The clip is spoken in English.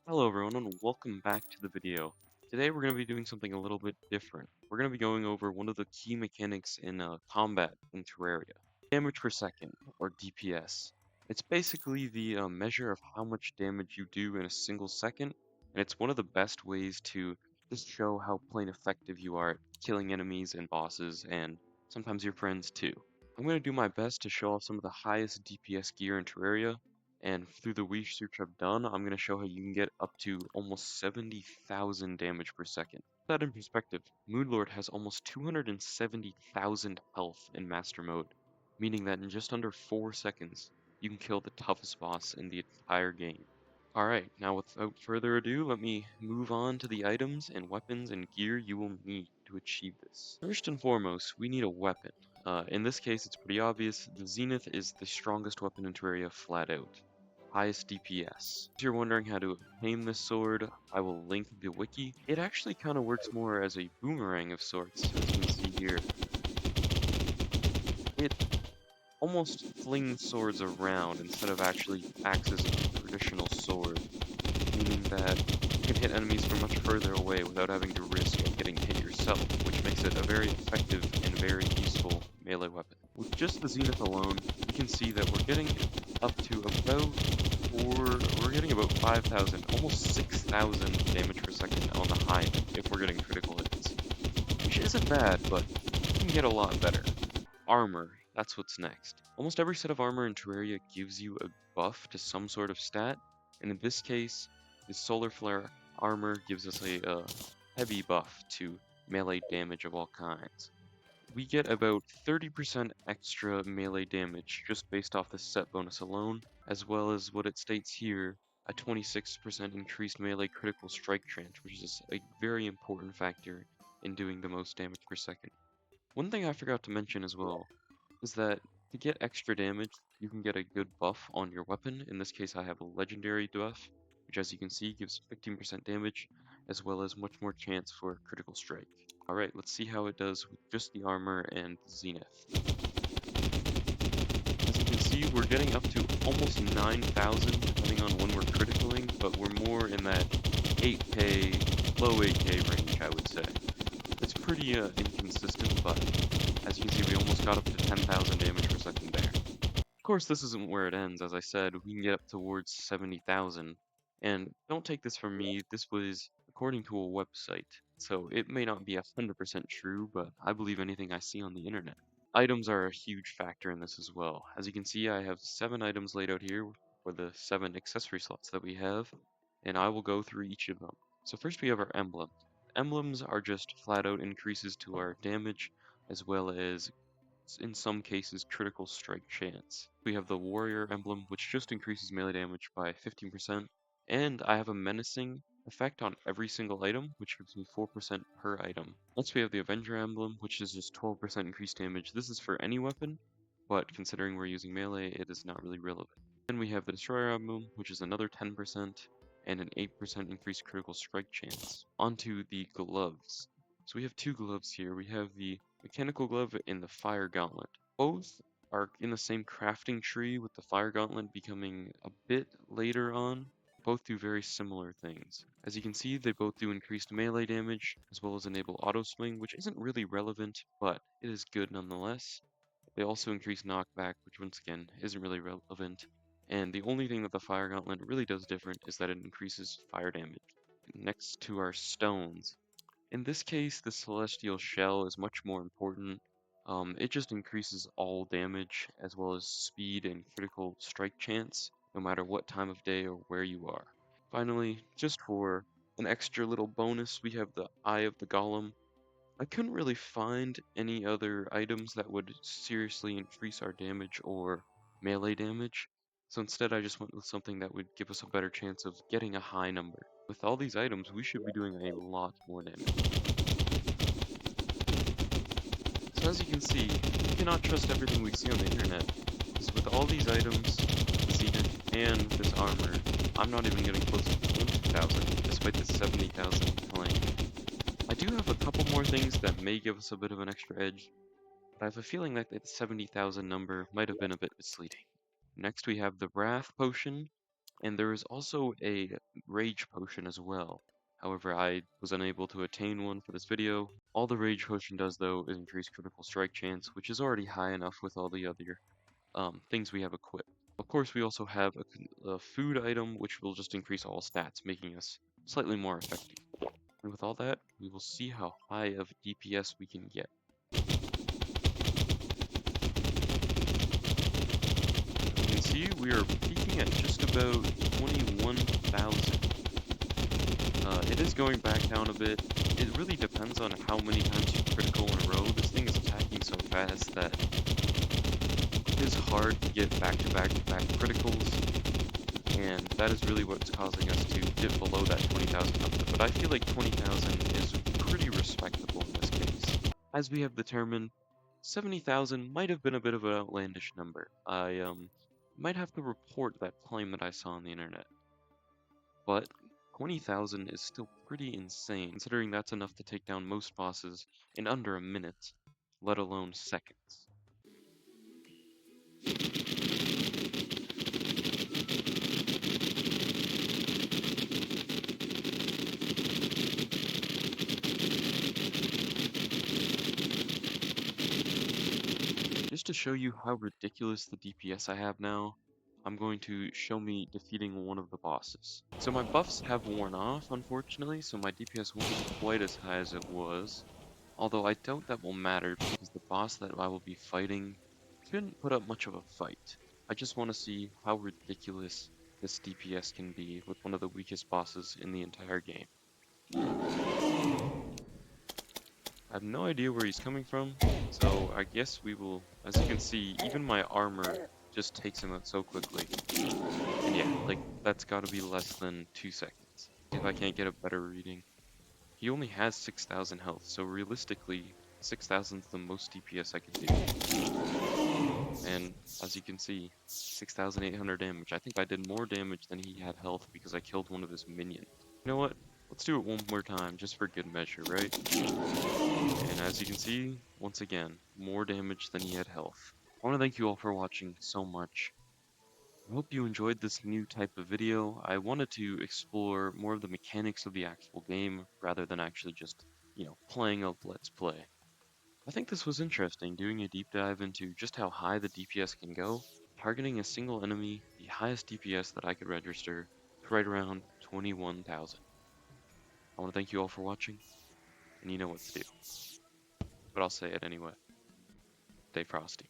Hello everyone and welcome back to the video. Today we're going to be doing something a little bit different. We're going to be going over one of the key mechanics in combat in Terraria. Damage per second, or DPS. It's basically the measure of how much damage you do in a single second, and it's one of the best ways to just show how plain effective you are at killing enemies and bosses, and sometimes your friends too. I'm going to do my best to show off some of the highest DPS gear in Terraria, and through the research I've done, I'm going to show how you can get up to almost 70,000 damage per second. Put that in perspective, Moonlord has almost 270,000 health in Master Mode, meaning that in just under 4 seconds, you can kill the toughest boss in the entire game. Alright, now without further ado, let me move on to the items and weapons and gear you will need to achieve this. First and foremost, we need a weapon. In this case, it's pretty obvious, the Zenith is the strongest weapon in Terraria flat out. Highest DPS. If you're wondering how to obtain this sword, I will link the wiki. It actually kind of works more as a boomerang of sorts, as you can see here. It almost flings swords around instead of actually acts as a traditional sword, meaning that you can hit enemies from much further away without having to risk getting hit yourself, which makes it a very effective and very useful melee weapon. With just the Zenith alone, you can see that we're getting up to about we're getting about 5,000, almost 6,000 damage per second on the high end if we're getting critical hits, which isn't bad, but you can get a lot better. Armor, that's what's next. Almost every set of armor in Terraria gives you a buff to some sort of stat, and in this case, the Solar Flare armor gives us a heavy buff to melee damage of all kinds. We get about 30% extra melee damage just based off the set bonus alone, as well as what it states here, a 26% increased melee critical strike chance, which is a very important factor in doing the most damage per second. One thing I forgot to mention as well is that to get extra damage, you can get a good buff on your weapon. In this case, I have a legendary buff, which as you can see gives 15% damage, as well as much more chance for critical strike. Alright, let's see how it does with just the armor and Zenith. As you can see, we're getting up to almost 9,000 depending on when we're criticaling, but we're more in that 8k, low 8k range, I would say. It's pretty inconsistent, but as you can see, we almost got up to 10,000 damage per second there. Of course, this isn't where it ends. As I said, we can get up towards 70,000. And don't take this from me, this was according to a website, so it may not be 100% true, but I believe anything I see on the internet. Items are a huge factor in this as well. As you can see, I have 7 items laid out here for the 7 accessory slots that we have, and I will go through each of them. So first we have our emblems. Emblems are just flat out increases to our damage, as well as in some cases critical strike chance. We have the warrior emblem, which just increases melee damage by 15%, and I have a menacing effect on every single item, which gives me 4% per item. Next we have the Avenger emblem, which is just 12% increased damage. This is for any weapon, but considering we're using melee, it is not really relevant. Then we have the Destroyer emblem, which is another 10%, and an 8% increased critical strike chance. Onto the gloves. So we have 2 gloves here. We have the Mechanical Glove and the Fire Gauntlet. Both are in the same crafting tree, with the Fire Gauntlet becoming a bit later on. Both do very similar things. As you can see, they both do increased melee damage, as well as enable auto swing, which isn't really relevant, but it is good nonetheless. They also increase knockback, which once again isn't really relevant. And the only thing that the Fire Gauntlet really does different is that it increases fire damage. Next to our stones. In this case, the Celestial Shell is much more important. It just increases all damage, as well as speed and critical strike chance, no matter what time of day or where you are. Finally, just for an extra little bonus, we have the Eye of the Golem. I couldn't really find any other items that would seriously increase our damage or melee damage, so instead I just went with something that would give us a better chance of getting a high number. With all these items, we should be doing a lot more damage. So as you can see, we cannot trust everything we see on the internet, because with all these items, the Zenith, and this armor, I'm not even getting close to 20,000, despite the 70,000 claim. I do have a couple more things that may give us a bit of an extra edge, but I have a feeling that the 70,000 number might have been a bit misleading. Next we have the Wrath Potion. And there is also a rage potion as well. However, I was unable to attain one for this video. All the rage potion does though is increase critical strike chance, which is already high enough with all the other things we have equipped. Of course, we also have a food item, which will just increase all stats, making us slightly more effective. And with all that, we will see how high of DPS we can get. You can see we are peaking at just about 21,000. It is going back down a bit. It really depends on how many times you critical in a row. This thing is attacking so fast that it is hard to get back-to-back-to-back criticals, and that is really what's causing us to dip below that 20,000 number. But I feel like 20,000 is pretty respectable in this case. As we have determined, 70,000 might have been a bit of an outlandish number. I might have to report that claim that I saw on the internet. But 20,000 is still pretty insane, considering that's enough to take down most bosses in under a minute, let alone seconds. Just to show you how ridiculous the DPS I have now, I'm going to show me defeating one of the bosses. So my buffs have worn off, unfortunately, so my DPS won't be quite as high as it was. Although I doubt that will matter because the boss that I will be fighting shouldn't put up much of a fight. I just want to see how ridiculous this DPS can be with one of the weakest bosses in the entire game. I have no idea where he's coming from, so I guess we will, as you can see, even my armor just takes him out so quickly. And yeah, like, that's gotta be less than 2 seconds, if I can't get a better reading. He only has 6,000 health, so realistically, 6,000 is the most DPS I could do. And as you can see, 6,800 damage. I think I did more damage than he had health because I killed one of his minions. You know what? Let's do it one more time, just for good measure, right? And as you can see, once again, more damage than he had health. I want to thank you all for watching so much. I hope you enjoyed this new type of video. I wanted to explore more of the mechanics of the actual game, rather than actually just, playing a Let's Play. I think this was interesting, doing a deep dive into just how high the DPS can go, targeting a single enemy, the highest DPS that I could register, to right around 21,000. I want to thank you all for watching, and you know what to do. But I'll say it anyway. Stay frosty.